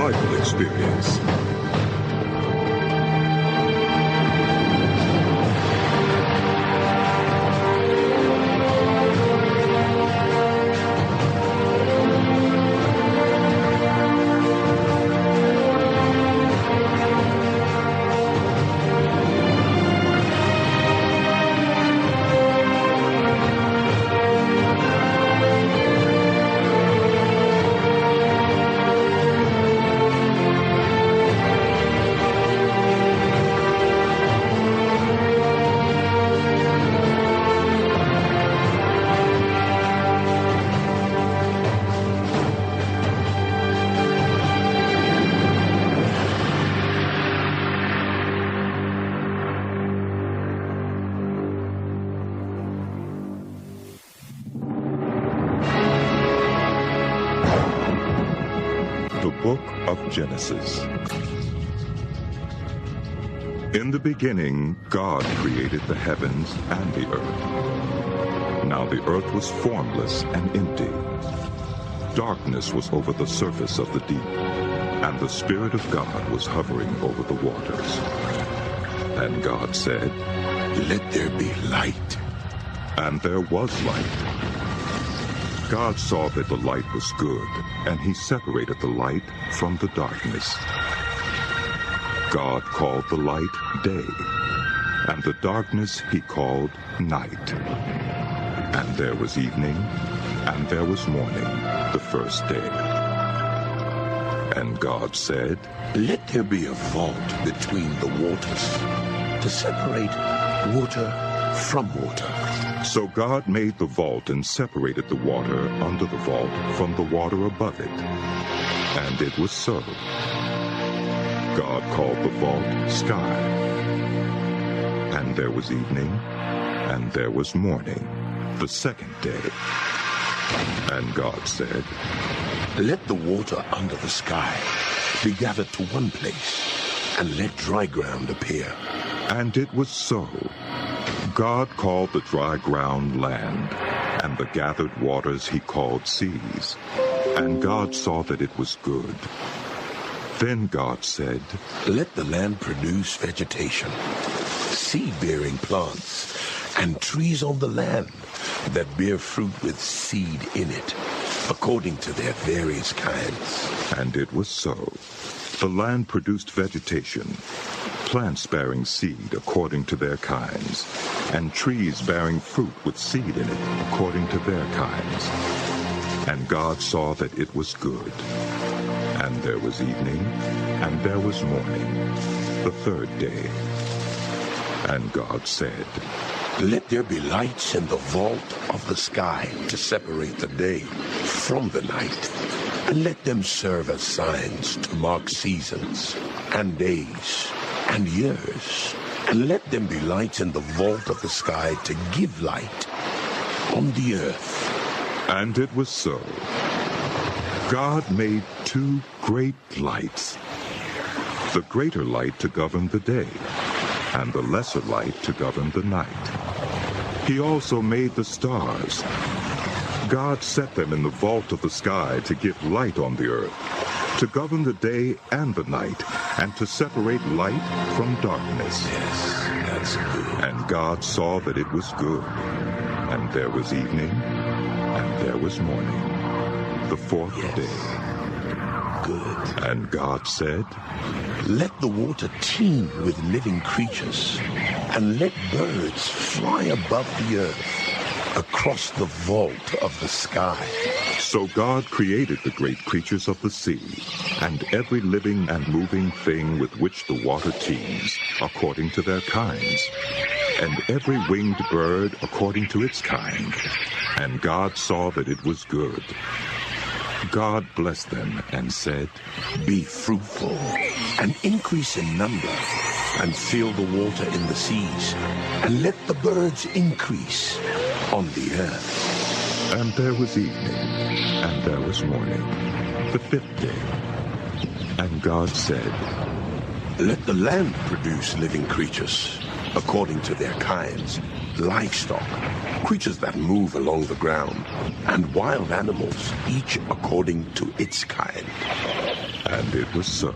Bible experience. Book of Genesis. In the beginning, God created the heavens and the earth. Now the earth was formless and empty. Darkness was over the surface of the deep, and the Spirit of God was hovering over the waters. And God said, "Let there be light." And there was light. God saw that the light was good, and he separated the light from the darkness. God called the light day, and the darkness he called night. And there was evening, and there was morning, the first day. And God said, "Let there be a vault between the waters, to separate water from water." So God made the vault and separated the water under the vault from the water above it. And it was so. God called the vault sky. And there was evening, and there was morning, the second day. And God said, "Let the water under the sky be gathered to one place, and let dry ground appear." And it was so. God called the dry ground land, and the gathered waters he called seas. And God saw that it was good. Then God said, "Let the land produce vegetation, seed-bearing plants, and trees on the land that bear fruit with seed in it, according to their various kinds." And it was so. The land produced vegetation, plants bearing seed according to their kinds, and trees bearing fruit with seed in it according to their kinds. And God saw that it was good. And there was evening, and there was morning, the third day. And God said, "Let there be lights in the vault of the sky to separate the day from the night, and let them serve as signs to mark seasons and days and years, and let them be lights in the vault of the sky to give light on the earth." And it was so. God made two great lights, the greater light to govern the day, and the lesser light to govern the night. He also made the stars. God set them in the vault of the sky to give light on the earth, to govern the day and the night, and to separate light from darkness. Yes, that's good. And God saw that it was good. And there was evening, and there was morning, the fourth day. Good. And God said, "Let the water teem with living creatures, and let birds fly above the earth, across the vault of the sky." So God created the great creatures of the sea, and every living and moving thing with which the water teems, according to their kinds, and every winged bird according to its kind. And God saw that it was good. God blessed them and said, "Be fruitful, and increase in number, and fill the water in the seas, and let the birds increase on the earth." And there was evening, and there was morning, the fifth day. And God said, "Let the land produce living creatures, according to their kinds, livestock, creatures that move along the ground, and wild animals, each according to its kind." And it was so.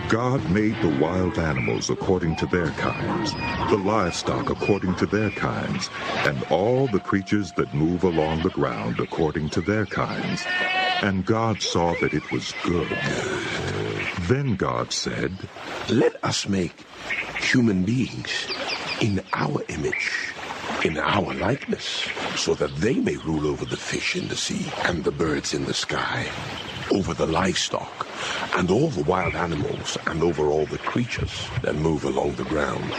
God made the wild animals according to their kinds, the livestock according to their kinds, and all the creatures that move along the ground according to their kinds. And God saw that it was good. Then God said, "Let us make human beings in our image, in our likeness, so that they may rule over the fish in the sea and the birds in the sky, over the livestock and all the wild animals, and over all the creatures that move along the ground."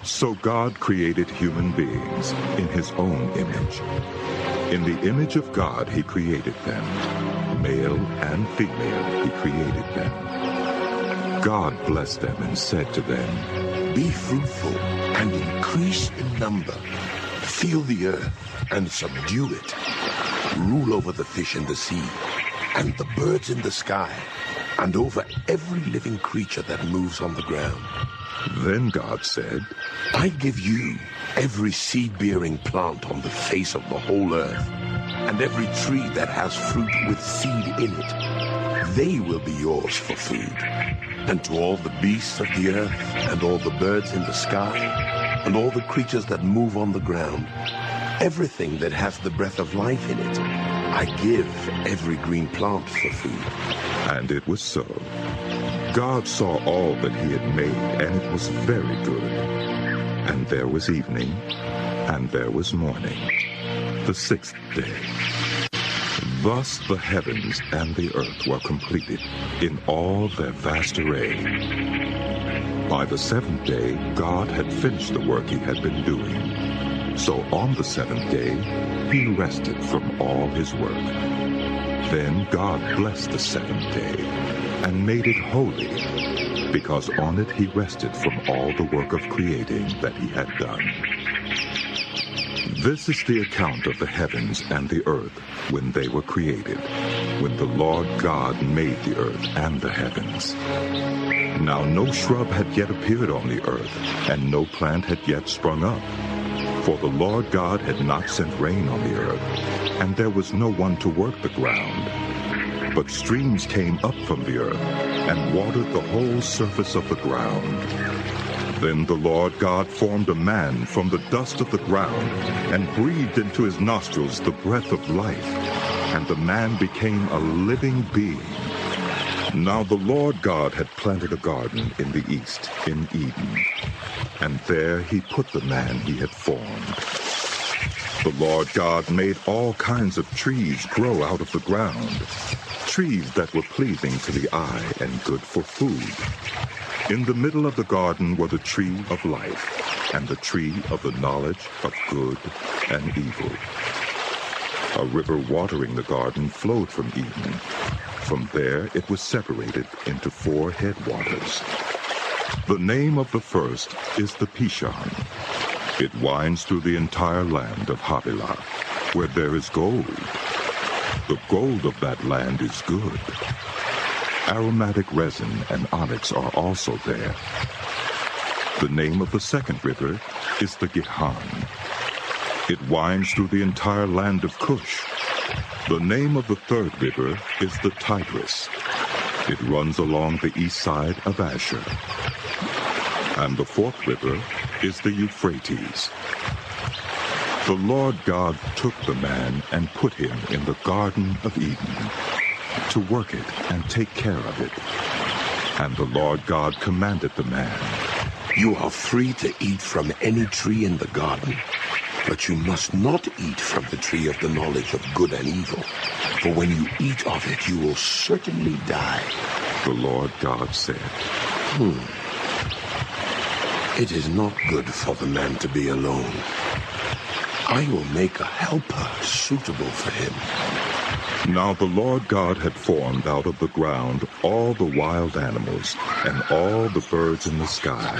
So God created human beings in his own image. In the image of God he created them. Male and female he created them. God blessed them and said to them, "Be fruitful and increase in number. Fill the earth and subdue it. Rule over the fish in the sea and the birds in the sky, and over every living creature that moves on the ground." Then God said, "I give you every seed-bearing plant on the face of the whole earth, and every tree that has fruit with seed in it. They will be yours for food. And to all the beasts of the earth, and all the birds in the sky, and all the creatures that move on the ground, everything that has the breath of life in it, I give every green plant for food." And it was so. God saw all that he had made, and it was very good. And there was evening, and there was morning, the sixth day. Thus the heavens and the earth were completed in all their vast array. By the seventh day, God had finished the work he had been doing. So on the seventh day, he rested from all his work. Then God blessed the seventh day and made it holy, because on it he rested from all the work of creating that he had done. This is the account of the heavens and the earth when they were created, when the Lord God made the earth and the heavens. Now no shrub had yet appeared on the earth, and no plant had yet sprung up. For the Lord God had not sent rain on the earth, and there was no one to work the ground. But streams came up from the earth, and watered the whole surface of the ground. Then the Lord God formed a man from the dust of the ground, and breathed into his nostrils the breath of life, and the man became a living being. Now the Lord God had planted a garden in the east, in Eden, and there he put the man he had formed. The Lord God made all kinds of trees grow out of the ground, trees that were pleasing to the eye and good for food. In the middle of the garden were the tree of life, and the tree of the knowledge of good and evil. A river watering the garden flowed from Eden. From there it was separated into 4 headwaters. The name of the first is the Pishon. It winds through the entire land of Havilah, where there is gold. The gold of that land is good. Aromatic resin and onyx are also there. The name of the second river is the Gihon. It winds through the entire land of Cush. The name of the third river is the Tigris. It runs along the east side of Asher. And the fourth river is the Euphrates. The Lord God took the man and put him in the Garden of Eden, to work it and take care of it. And the Lord God commanded the man, "You are free to eat from any tree in the garden, but you must not eat from the tree of the knowledge of good and evil, for when you eat of it, you will certainly die." The Lord God said, "It is not good for the man to be alone. I will make a helper suitable for him." Now the Lord God had formed out of the ground all the wild animals and all the birds in the sky.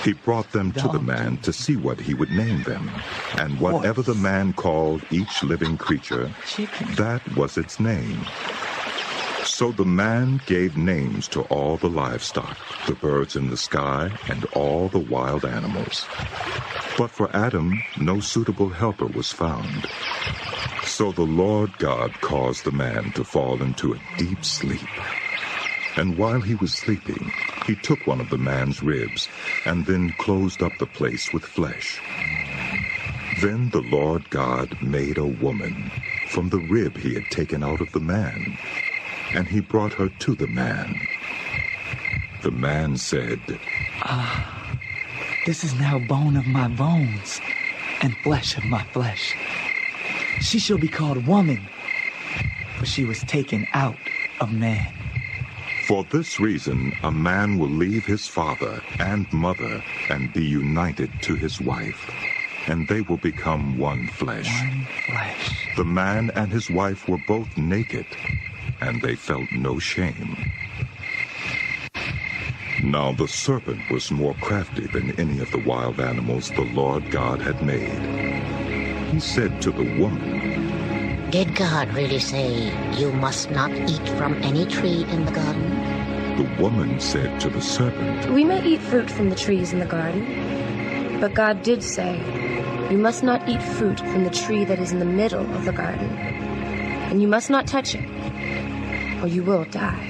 He brought them to the man to see what he would name them. And whatever the man called each living creature, that was its name. So the man gave names to all the livestock, the birds in the sky, and all the wild animals. But for Adam no suitable helper was found. So the Lord God caused the man to fall into a deep sleep. And while he was sleeping, he took one of the man's ribs, and then closed up the place with flesh. Then the Lord God made a woman from the rib he had taken out of the man, and he brought her to the man. The man said, This is now bone of my bones and flesh of my flesh. She shall be called woman, for she was taken out of man. For this reason, a man will leave his father and mother and be united to his wife, and they will become one flesh. One flesh. The man and his wife were both naked, and they felt no shame. Now the serpent was more crafty than any of the wild animals the Lord God had made. He said to the woman, Did God really say you must not eat from any tree in the garden? The woman said to the serpent, We may eat fruit from the trees in the garden, but God did say, You must not eat fruit from the tree that is in the middle of the garden, and you must not touch it, or you will die.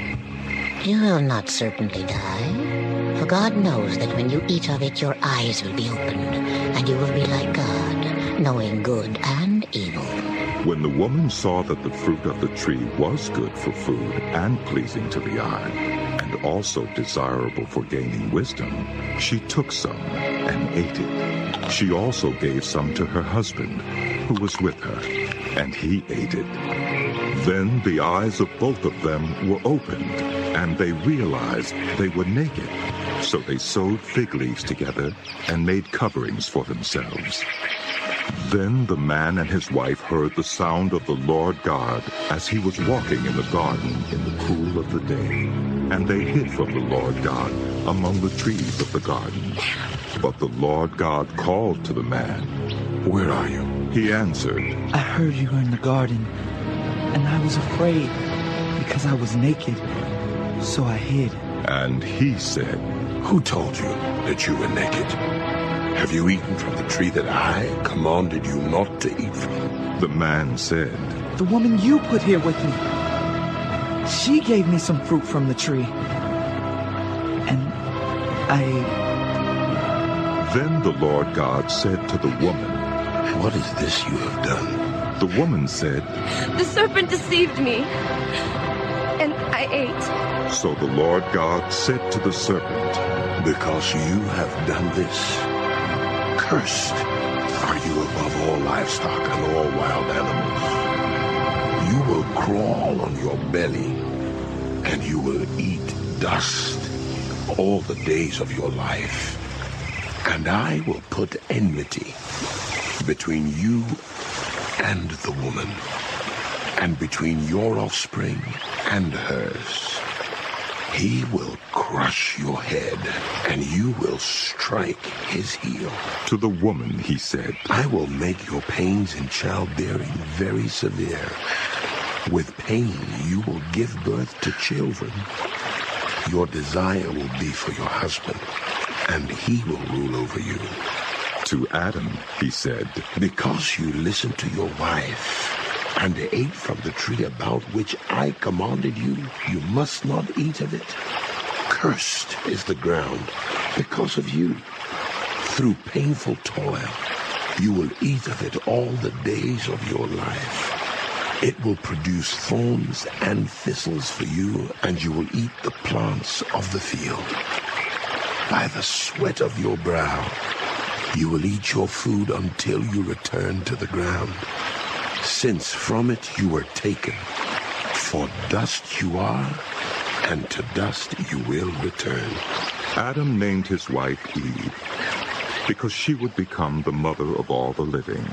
You will not certainly die, for God knows that when you eat of it, your eyes will be opened, and you will be like God, knowing good and evil. When the woman saw that the fruit of the tree was good for food and pleasing to the eye, and also desirable for gaining wisdom, she took some and ate it. She also gave some to her husband, who was with her, and he ate it. Then the eyes of both of them were opened, and they realized they were naked. So they sewed fig leaves together and made coverings for themselves. Then the man and his wife heard the sound of the Lord God as he was walking in the garden in the cool of the day. And they hid from the Lord God among the trees of the garden. But the Lord God called to the man, Where are you? He answered, I heard you were in the garden, and I was afraid because I was naked, so I hid. And he said, Who told you that you were naked? Have you eaten from the tree that I commanded you not to eat from? The man said, The woman you put here with me, she gave me some fruit from the tree, and I ate. Then the Lord God said to the woman, What is this you have done? The woman said, The serpent deceived me, and I ate. So the Lord God said to the serpent, Because you have done this, cursed are you above all livestock and all wild animals. You will crawl on your belly, and you will eat dust all the days of your life. And I will put enmity between you and the woman, and between your offspring and hers. He will crush your head, and you will strike his heel. To the woman he said, I will make your pains in childbearing very severe. With pain you will give birth to children. Your desire will be for your husband, and he will rule over you. To Adam he said, Because you listened to your wife and ate from the tree about which I commanded you, you must not eat of it. Cursed is the ground because of you. Through painful toil, you will eat of it all the days of your life. It will produce thorns and thistles for you, and you will eat the plants of the field. By the sweat of your brow, you will eat your food until you return to the ground, since from it you were taken. For dust you are, and to dust you will return. Adam named his wife Eve, because she would become the mother of all the living.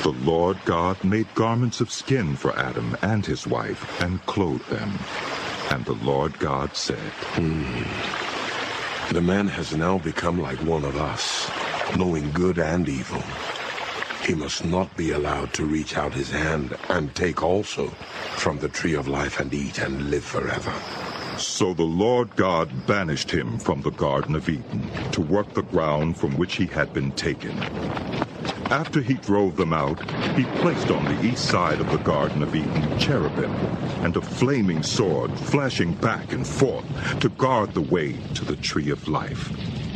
The Lord God made garments of skin for Adam and his wife, and clothed them. And the Lord God said, The man has now become like one of us, knowing good and evil. He must not be allowed to reach out his hand and take also from the tree of life and eat and live forever. So the Lord God banished him from the Garden of Eden to work the ground from which he had been taken. After he drove them out, he placed on the east side of the Garden of Eden cherubim and a flaming sword flashing back and forth to guard the way to the tree of life.